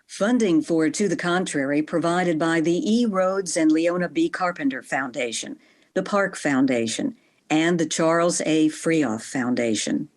Funding for To the Contrary provided by the E. Rhodes and Leona B. Carpenter Foundation, the Park Foundation, and the Charles A. Freoff Foundation.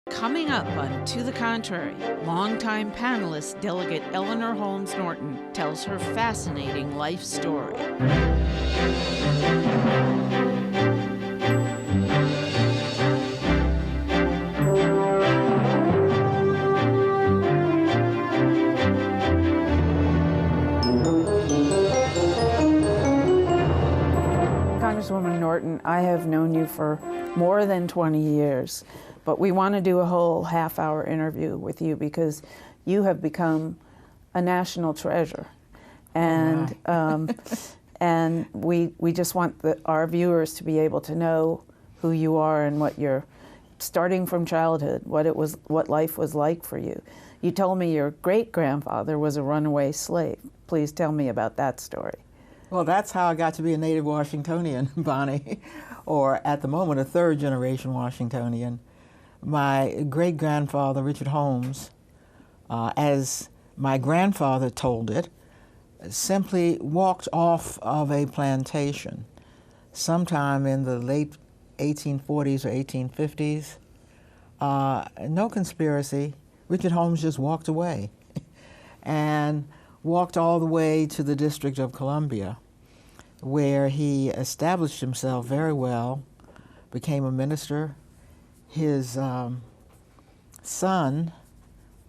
Coming up on To the Contrary, longtime panelist delegate Eleanor Holmes Norton tells her fascinating life story. Congresswoman Norton, I have known you for more than 20 years. But we want to do a whole half-hour interview with you because you have become a national treasure, and and we just want our viewers to be able to know who you are and what you're, starting from childhood, what life was like for you. You told me your great-grandfather was a runaway slave. Please tell me about that story. Well, that's how I got to be a native Washingtonian, Bonnie, or at the moment a third-generation Washingtonian. My great-grandfather, Richard Holmes, as my grandfather told it, simply walked off of a plantation sometime in the late 1840s or 1850s. No conspiracy. Richard Holmes just walked away and walked all the way to the District of Columbia, where he established himself very well, became a minister. His son,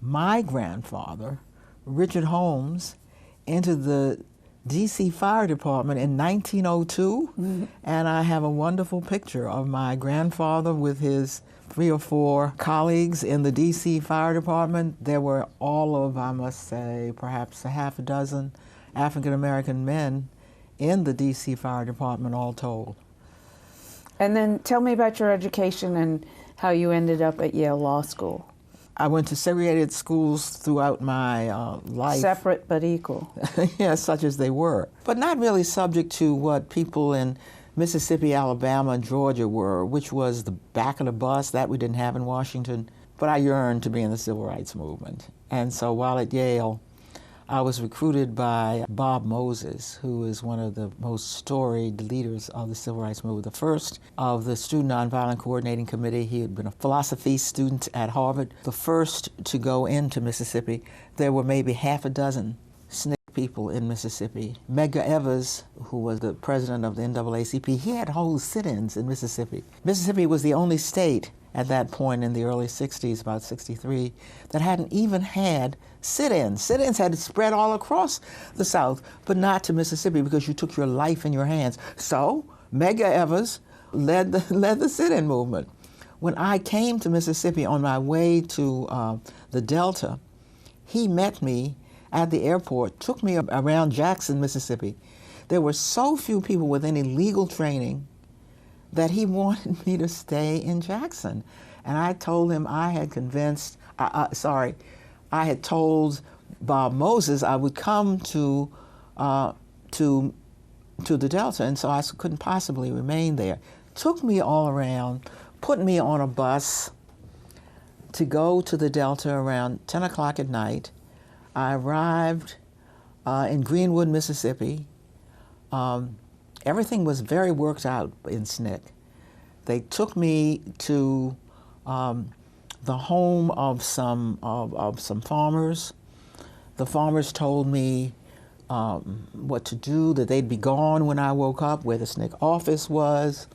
my grandfather, Richard Holmes, entered the D.C. Fire Department in 1902, and I have a wonderful picture of my grandfather with his 3 or 4 colleagues in the D.C. Fire Department. There were all of, I must say, perhaps a half a dozen African-American men in the D.C. Fire Department, all told. And then tell me about your education and how you ended up at Yale Law School. I went to segregated schools throughout my life. Separate but equal. Yes, such as they were. But not really subject to what people in Mississippi, Alabama, and Georgia were, which was the back of the bus. That we didn't have in Washington. But I yearned to be in the civil rights movement. And so while at Yale, I was recruited by Bob Moses, who is one of the most storied leaders of the civil rights movement, the first of the Student Nonviolent Coordinating Committee. He had been a philosophy student at Harvard, the first to go into Mississippi. There were maybe half a dozen SNCC people in Mississippi. Medgar Evers, who was the president of the NAACP, he had whole sit-ins in Mississippi. Mississippi was the only state at that point in the early 60s, about 63, that hadn't even had sit-ins. Sit-ins had spread all across the South, but not to Mississippi because you took your life in your hands. So Medgar Evers led the sit-in movement. When I came to Mississippi on my way to the Delta, he met me at the airport, took me around Jackson, Mississippi. There were so few people with any legal training that he wanted me to stay in Jackson. And I told him I had convinced, I had told Bob Moses I would come to the Delta, and so I couldn't possibly remain there. Took me all around, put me on a bus to go to the Delta around 10 o'clock at night. I arrived in Greenwood, Mississippi. Everything was very worked out in SNCC. They took me to the home of some farmers. The farmers told me what to do, that they'd be gone when I woke up, where the SNCC office was.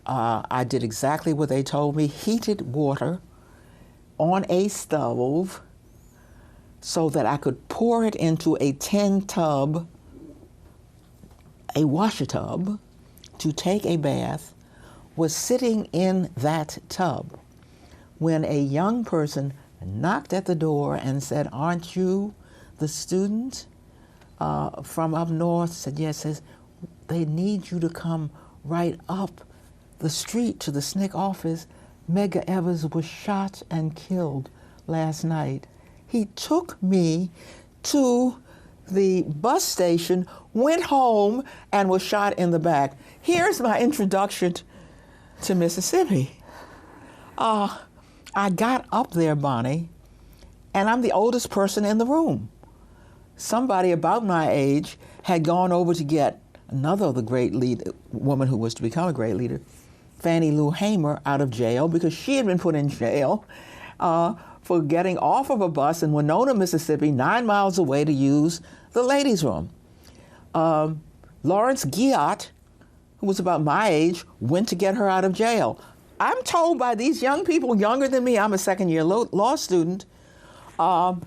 I did exactly what they told me, heated water on a stove so that I could pour it into a tin tub, a washer tub, to take a bath, was sitting in that tub when a young person knocked at the door and said, "Aren't you the student from up north?" Said, "Yes." Says, "They need you to come right up the street to the SNCC office, Medgar Evers was shot and killed last night. He took me to the bus station, went home, and was shot in the back. Here's my introduction to Mississippi. I got up there, Bonnie, and I'm the oldest person in the room. Somebody about my age had gone over to get another of the great woman who was to become a great leader, Fannie Lou Hamer, out of jail because she had been put in jail for getting off of a bus in Winona, Mississippi, 9 miles away to use the ladies' room. Lawrence Guyot, who was about my age, went to get her out of jail. I'm told by these young people, younger than me, I'm a second-year law student, now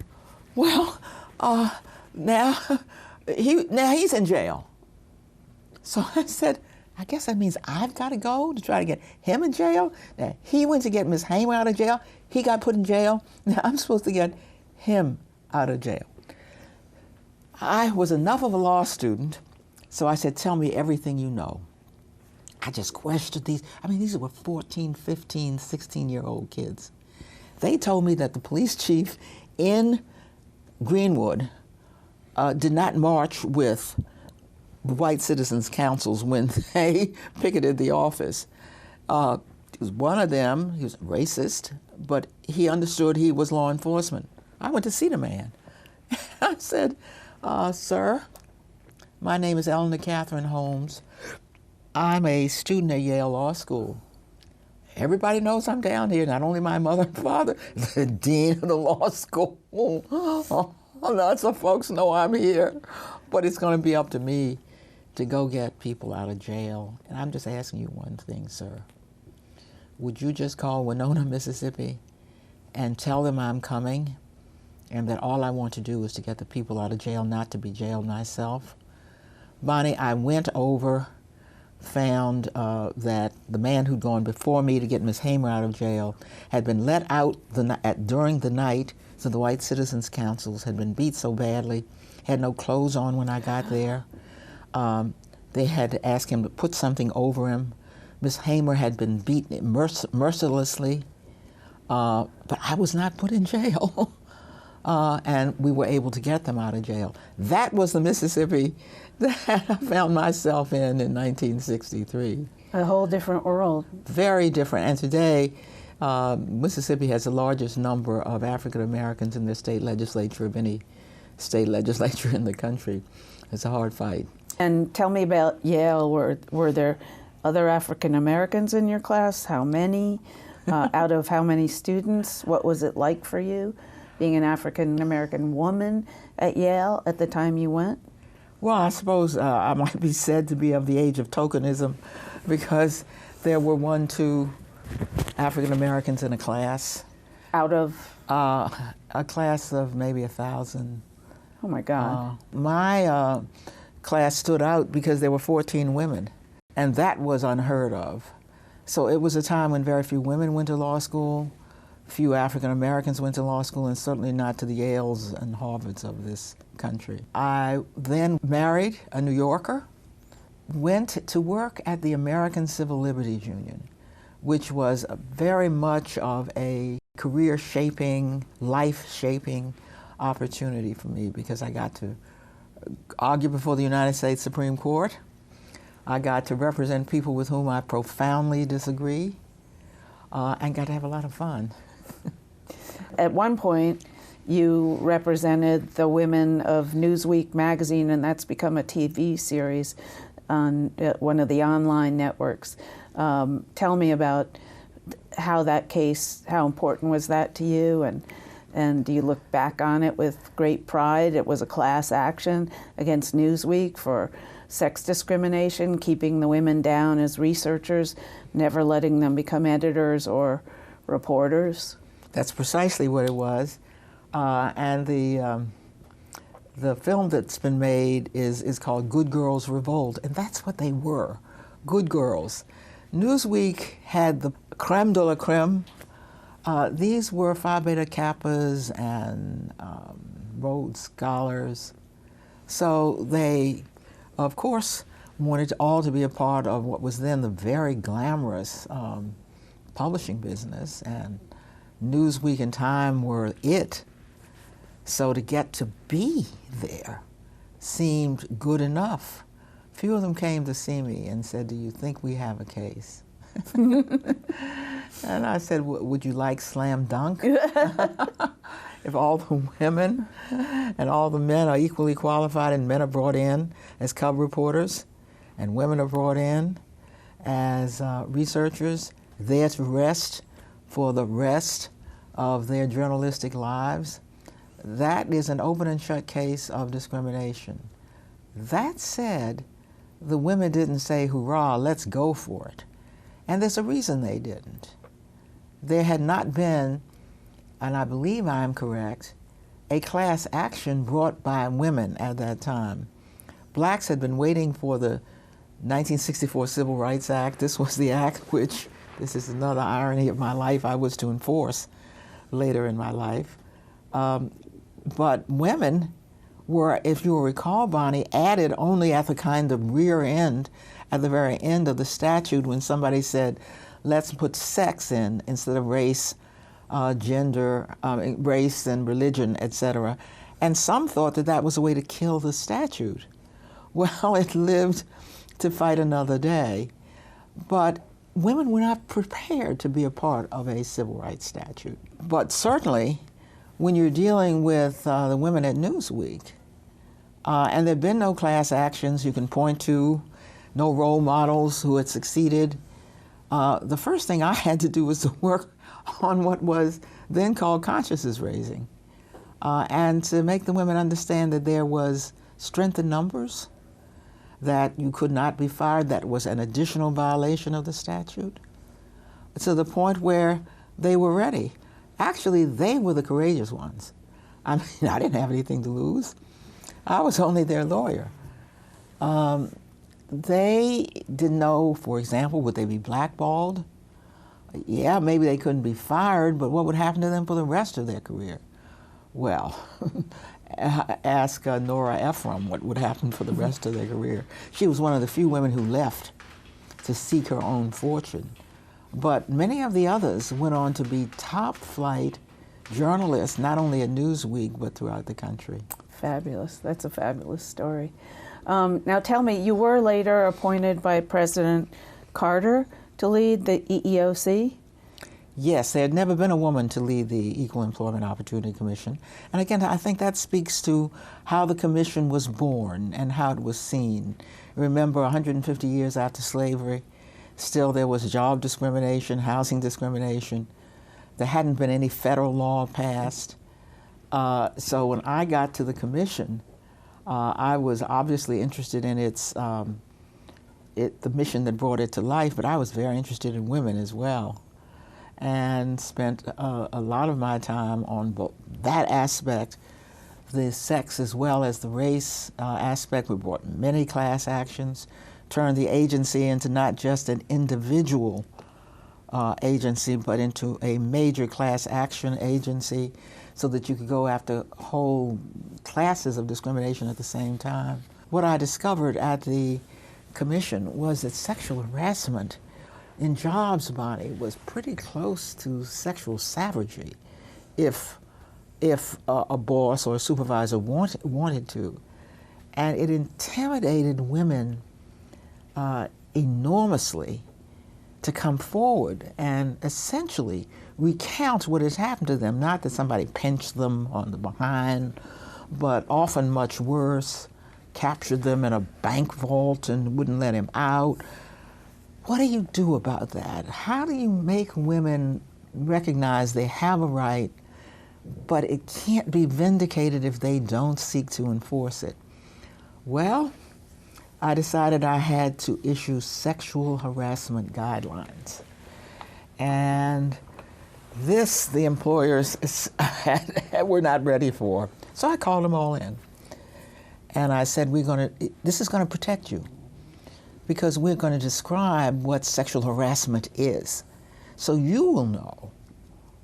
he's in jail. So I said, I guess that means I've got to go to try to get him in jail. Now, he went to get Miss Hamer out of jail. He got put in jail. Now I'm supposed to get him out of jail. I was enough of a law student, so I said, tell me everything you know. I just questioned these. I mean, these were 14, 15, 16-year-old kids. They told me that the police chief in Greenwood did not march with the white citizens' councils when they picketed the office. It was one of them. He was racist, but he understood he was law enforcement. I went to see the man. I said, sir, my name is Eleanor Catherine Holmes. I'm a student at Yale Law School. Everybody knows I'm down here, not only my mother and father, the dean of the law school. Lots of folks know I'm here, but it's going to be up to me to go get people out of jail. And I'm just asking you one thing, sir. Would you just call Winona, Mississippi, and tell them I'm coming, and that all I want to do is to get the people out of jail, not to be jailed myself? Bonnie, I went over, found that the man who'd gone before me to get Miss Hamer out of jail had been let out during the night, so the White Citizens Councils had been beat so badly, had no clothes on when I got there. They had to ask him to put something over him. Miss Hamer had been beaten mercilessly, but I was not put in jail. And we were able to get them out of jail. That was the Mississippi that I found myself in 1963. A whole different world. Very different. And today, Mississippi has the largest number of African Americans in their state legislature of any state legislature in the country. It's a hard fight. And tell me about Yale. Were there other African Americans in your class? How many? Out of how many students? What was it like for you, being an African American woman at Yale at the time you went? Well, I suppose I might be said to be of the age of tokenism, because there were 1-2 African Americans in a class. Out of? A class of maybe 1,000. Oh my God. My class stood out because there were 14 women, and that was unheard of. So it was a time when very few women went to law school, few African Americans went to law school, and certainly not to the Yales and Harvards of this country. I then married a New Yorker, went to work at the American Civil Liberties Union, which was very much of a career-shaping, life-shaping opportunity for me, because I got to argue before the United States Supreme Court. I got to represent people with whom I profoundly disagree, and got to have a lot of fun. At one point, you represented the women of Newsweek magazine, and that's become a TV series on one of the online networks. Tell me about how that case, how important was that to you, and do you look back on it with great pride? It was a class action against Newsweek for sex discrimination, keeping the women down as researchers, never letting them become editors or reporters. That's precisely what it was. And the film that's been made is called Girls Revolt, and that's what they were, good girls. Newsweek had the creme de la creme. These were Phi Beta Kappas and Rhodes Scholars. So they, of course, wanted all to be a part of what was then the very glamorous publishing business, and Newsweek and Time were it. So to get to be there seemed good enough. Few of them came to see me and said, "Do you think we have a case?" And I said, "Would you like slam dunk? If all the women and all the men are equally qualified and men are brought in as cub reporters and women are brought in as researchers there to rest for the rest of their journalistic lives, that is an open and shut case of discrimination." That said, the women didn't say, "Hurrah, let's go for it." And there's a reason they didn't. There had not been, and I believe I am correct, a class action brought by women at that time. Blacks had been waiting for the 1964 Civil Rights Act. This was the act which, this is another irony of my life, I was to enforce later in my life. But women were, if you will recall, Bonnie, added only at the kind of rear end, at the very end of the statute, when somebody said, let's put sex in instead of race, gender, race and religion, etc. And some thought that that was a way to kill the statute. Well, it lived to fight another day. But women were not prepared to be a part of a civil rights statute. But certainly, when you're dealing with the women at Newsweek, and there have been no class actions you can point to, no role models who had succeeded, the first thing I had to do was to work on what was then called consciousness raising, and to make the women understand that there was strength in numbers, that you could not be fired, that was an additional violation of the statute, to the point where they were ready. Actually, they were the courageous ones. I mean, I didn't have anything to lose. I was only their lawyer. They didn't know, for example, would they be blackballed? Yeah, maybe they couldn't be fired, but what would happen to them for the rest of their career? Well, ask Nora Ephraim what would happen for the rest of their career. She was one of the few women who left to seek her own fortune. But many of the others went on to be top-flight journalists, not only at Newsweek, but throughout the country. Fabulous. That's a fabulous story. Now tell me, you were later appointed by President Carter to lead the EEOC? Yes, there had never been a woman to lead the Equal Employment Opportunity Commission. And again, I think that speaks to how the commission was born and how it was seen. Remember, 150 years after slavery, still there was job discrimination, housing discrimination. There hadn't been any federal law passed. So when I got to the commission, I was obviously interested in the mission that brought it to life, but I was very interested in women as well, and spent a lot of my time on both that aspect, the sex as well as the race aspect. We brought many class actions, turned the agency into not just an individual agency, but into a major class action agency, so that you could go after whole classes of discrimination at the same time. What I discovered at the commission was that sexual harassment in jobs, Bonnie, was pretty close to sexual savagery if a boss or a supervisor wanted to. And it intimidated women enormously to come forward and essentially recount what has happened to them. Not that somebody pinched them on the behind, but often much worse, captured them in a bank vault and wouldn't let him out. What do you do about that? How do you make women recognize they have a right, but it can't be vindicated if they don't seek to enforce it? Well, I decided I had to issue sexual harassment guidelines. And this, the employers were not ready for. So I called them all in. And I said, this is going to protect you, because we're going to describe what sexual harassment is. So you will know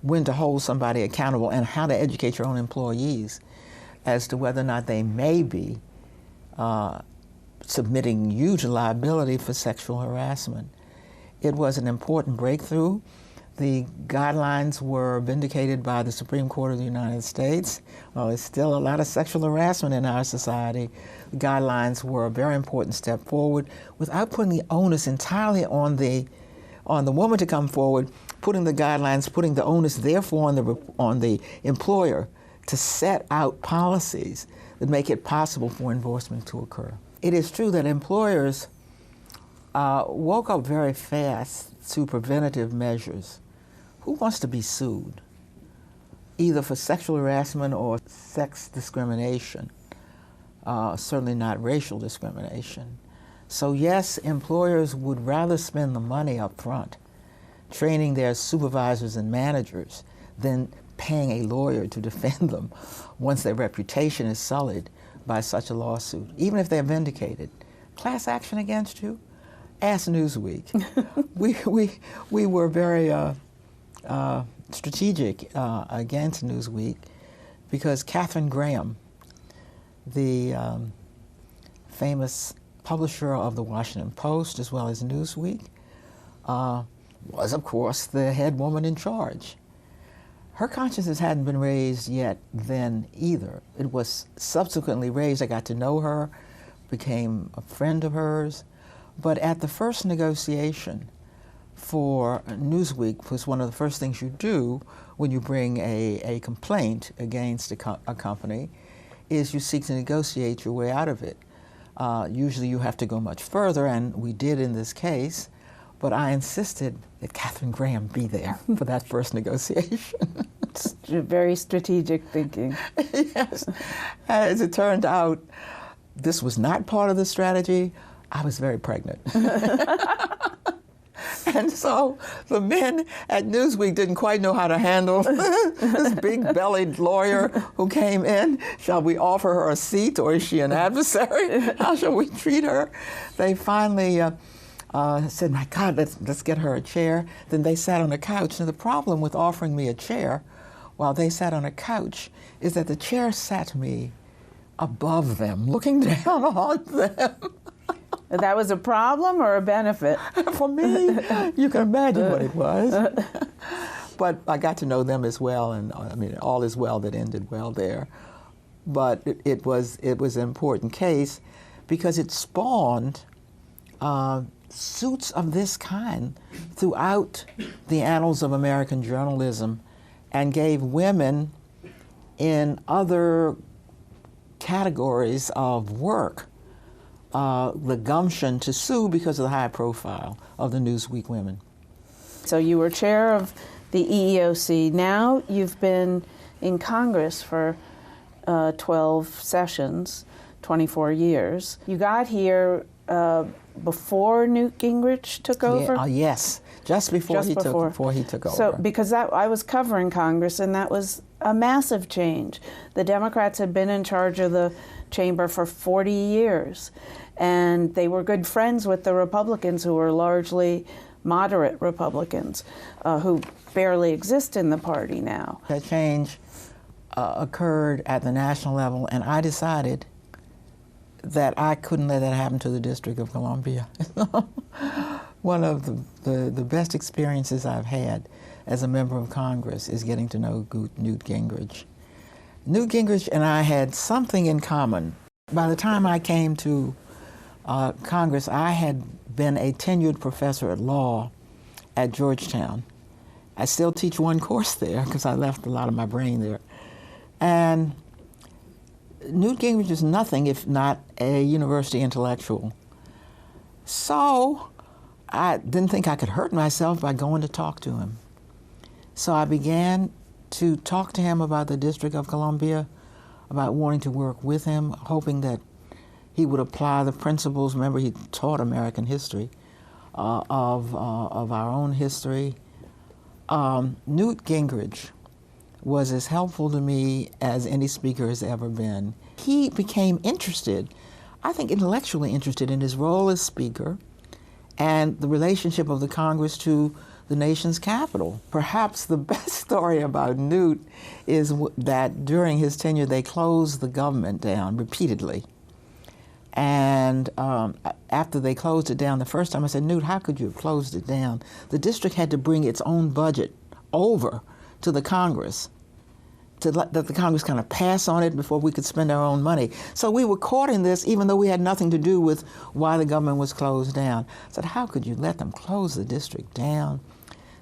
when to hold somebody accountable and how to educate your own employees as to whether or not they may be submitting you to liability for sexual harassment. It was an important breakthrough. The guidelines were vindicated by the Supreme Court of the United States. Well, there's still a lot of sexual harassment in our society. The guidelines were a very important step forward without putting the onus entirely on the woman to come forward, putting the guidelines, putting the onus therefore on the employer to set out policies that make it possible for enforcement to occur. It is true that employers woke up very fast to preventative measures. Who wants to be sued, either for sexual harassment or sex discrimination? Certainly not racial discrimination. So yes, employers would rather spend the money up front training their supervisors and managers than paying a lawyer to defend them once their reputation is sullied by such a lawsuit, even if they're vindicated. Class action against you? Ask Newsweek. we were very strategic against Newsweek because Katharine Graham, the famous publisher of the Washington Post as well as Newsweek, was of course the head woman in charge. Her consciences hadn't been raised yet then either. It was subsequently raised. I got to know her, became a friend of hers. But at the first negotiation for Newsweek, was one of the first things you do when you bring a complaint against a company, is you seek to negotiate your way out of it. Usually you have to go much further, and we did in this case, but I insisted that Katharine Graham be there for that first negotiation. Very strategic thinking. Yes. As it turned out, this was not part of the strategy. I was very pregnant. And so the men at Newsweek didn't quite know how to handle this big-bellied lawyer who came in. Shall we offer her a seat, or is she an adversary? How shall we treat her? They finally said, my God, let's get her a chair. Then they sat on a couch. And the problem with offering me a chair while they sat on a couch is that the chair sat me above them, looking down on them. That was a problem or a benefit? For me, you can imagine what it was. But I got to know them as well, and I mean, all is well that ended well there. But it was an important case because it spawned suits of this kind throughout the annals of American journalism and gave women in other categories of work the gumption to sue because of the high profile of the Newsweek women. So you were chair of the EEOC. Now you've been in Congress for 12 sessions, 24 years. You got here before Newt Gingrich took over? Yeah, yes, just before he took over. So because I was covering Congress, and that was a massive change. The Democrats had been in charge of the chamber for 40 years, and they were good friends with the Republicans, who were largely moderate Republicans, who barely exist in the party now. That change occurred at the national level, and I decided that I couldn't let that happen to the District of Columbia. One of the best experiences I've had as a member of Congress is getting to know Newt Gingrich. Newt Gingrich and I had something in common. By the time I came to Congress, I had been a tenured professor at law at Georgetown. I still teach one course there because I left a lot of my brain there. And Newt Gingrich is nothing if not a university intellectual. So I didn't think I could hurt myself by going to talk to him. So I began to talk to him about the District of Columbia, about wanting to work with him, hoping that he would apply the principles. Remember, he taught American history, of our own history. Newt Gingrich was as helpful to me as any speaker has ever been. He became interested, I think intellectually interested, in his role as speaker and the relationship of the Congress to the nation's capital. Perhaps the best story about Newt is that during his tenure they closed the government down repeatedly. And after they closed it down the first time, I said, Newt, how could you have closed it down? The district had to bring its own budget over to the Congress, to let the Congress kind of pass on it before we could spend our own money. So we were caught in this, even though we had nothing to do with why the government was closed down. I said, how could you let them close the district down?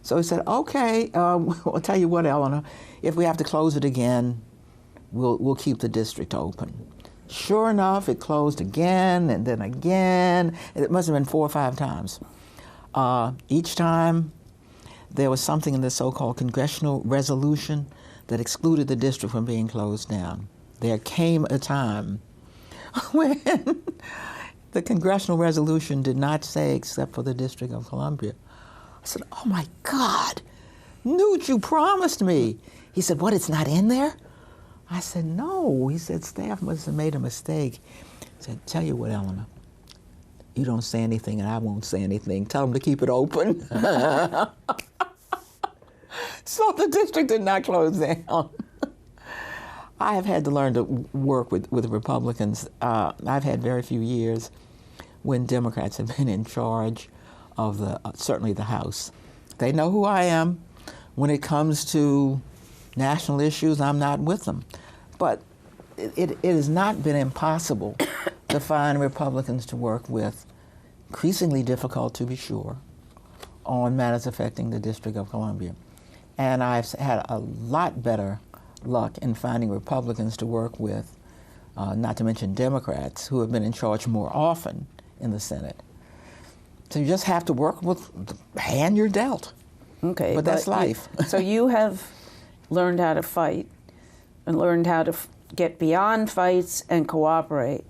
So he said, okay, I'll tell you what, Eleanor, if we have to close it again, we'll keep the district open. Sure enough, it closed again and then again. It must have been 4 or 5 times. Each time, there was something in the so-called congressional resolution that excluded the district from being closed down. There came a time when the congressional resolution did not say except for the District of Columbia. I said, oh my God, Newt, you promised me. He said, what, it's not in there? I said, no. He said, staff must have made a mistake. I said, tell you what, Eleanor, you don't say anything and I won't say anything. Tell them to keep it open. So the district did not close down. I have had to learn to work with Republicans. I've had very few years when Democrats have been in charge of certainly the House. They know who I am. When it comes to national issues, I'm not with them. But it has not been impossible to find Republicans to work with, increasingly difficult to be sure, on matters affecting the District of Columbia. And I've had a lot better luck in finding Republicans to work with, not to mention Democrats, who have been in charge more often in the Senate. So you just have to work with the hand you're dealt. Okay. But that's life. So you have learned how to fight and learned how to get beyond fights and cooperate.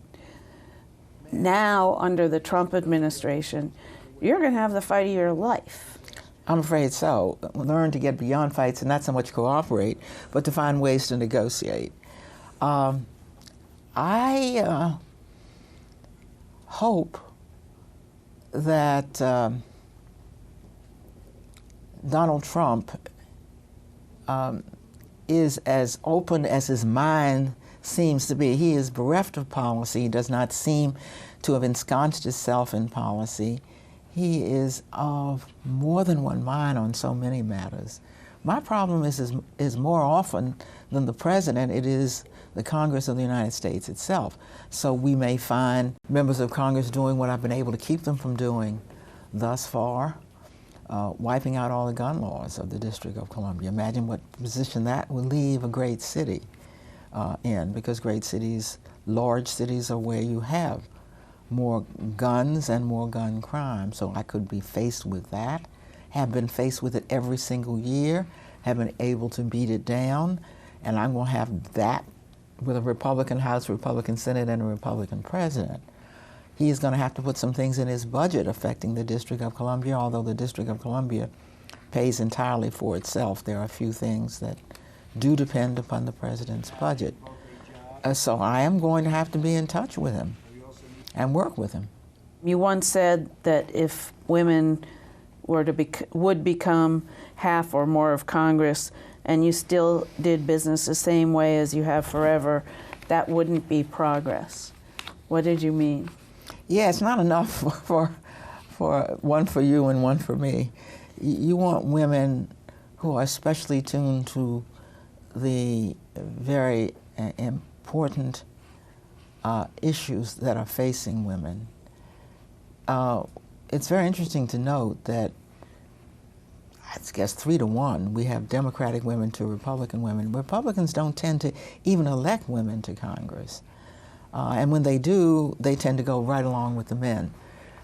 Now, under the Trump administration, you're going to have the fight of your life. I'm afraid so. Learn to get beyond fights and not so much cooperate, but to find ways to negotiate. I hope that Donald Trump is as open as his mind seems to be. He is bereft of policy. He does not seem to have ensconced himself in policy. He is of more than one mind on so many matters. My problem is more often than the president, it is the Congress of the United States itself. So we may find members of Congress doing what I've been able to keep them from doing thus far, wiping out all the gun laws of the District of Columbia. Imagine what position that would leave a great city in, because great cities, large cities, are where you have more guns and more gun crime. So I could be faced with that, have been faced with it every single year, have been able to beat it down, and I'm going to have that with a Republican House, Republican Senate, and a Republican President. He is going to have to put some things in his budget affecting the District of Columbia, although the District of Columbia pays entirely for itself. There are a few things that do depend upon the President's budget. So I am going to have to be in touch with him and work with him. You once said that if women were would become half or more of Congress and you still did business the same way as you have forever, that wouldn't be progress. What did you mean? Yeah, it's not enough for one for you and one for me. You want women who are especially tuned to the very important issues that are facing women. It's very interesting to note that, I guess 3 to 1, we have Democratic women to Republican women. Republicans don't tend to even elect women to Congress. And when they do, they tend to go right along with the men.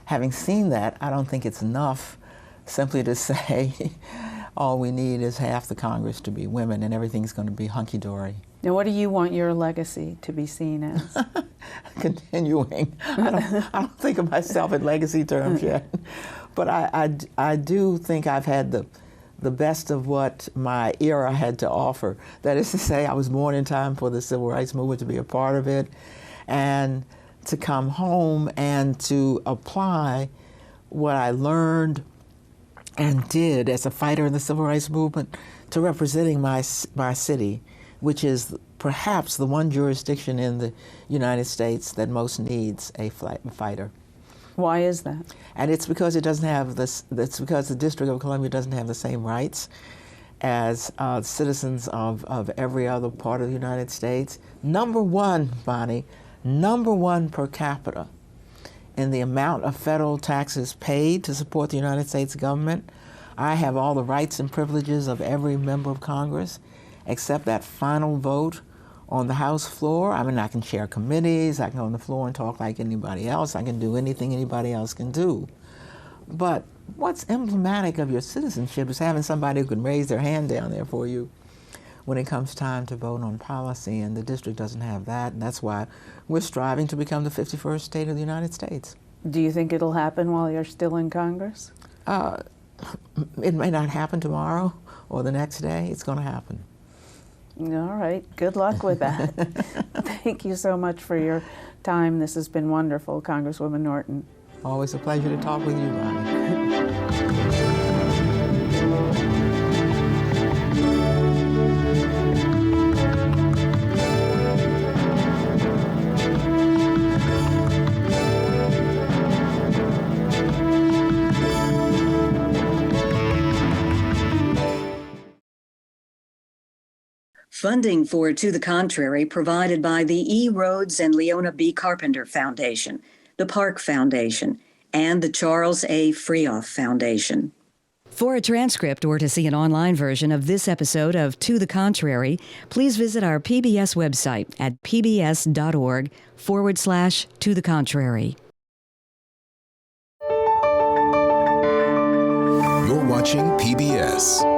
Having seen that, I don't think it's enough simply to say all we need is half the Congress to be women and everything's going to be hunky-dory. Now, what do you want your legacy to be seen as? Continuing. I don't think of myself in legacy terms yet. But I do think I've had the best of what my era had to offer. That is to say, I was born in time for the Civil Rights Movement, to be a part of it, and to come home and to apply what I learned and did as a fighter in the Civil Rights Movement to representing my city, which is perhaps the one jurisdiction in the United States that most needs a fighter. Why is that? And it's because it doesn't have this. It's because the District of Columbia doesn't have the same rights as citizens of every other part of the United States. Number one, Bonnie, number one per capita in the amount of federal taxes paid to support the United States government. I have all the rights and privileges of every member of Congress, except that final vote on the House floor. I mean, I can chair committees, I can go on the floor and talk like anybody else, I can do anything anybody else can do. But what's emblematic of your citizenship is having somebody who can raise their hand down there for you when it comes time to vote on policy, and the district doesn't have that, and that's why we're striving to become the 51st state of the United States. Do you think it'll happen while you're still in Congress? It may not happen tomorrow or the next day. It's going to happen. All right. Good luck with that. Thank you so much for your time. This has been wonderful, Congresswoman Norton. Always a pleasure to talk with you, Bonnie. Funding for To the Contrary provided by the E. Rhodes and Leona B. Carpenter Foundation, the Park Foundation, and the Charles A. Freoff Foundation. For a transcript or to see an online version of this episode of To the Contrary, please visit our PBS website at pbs.org/To the Contrary. You're watching PBS.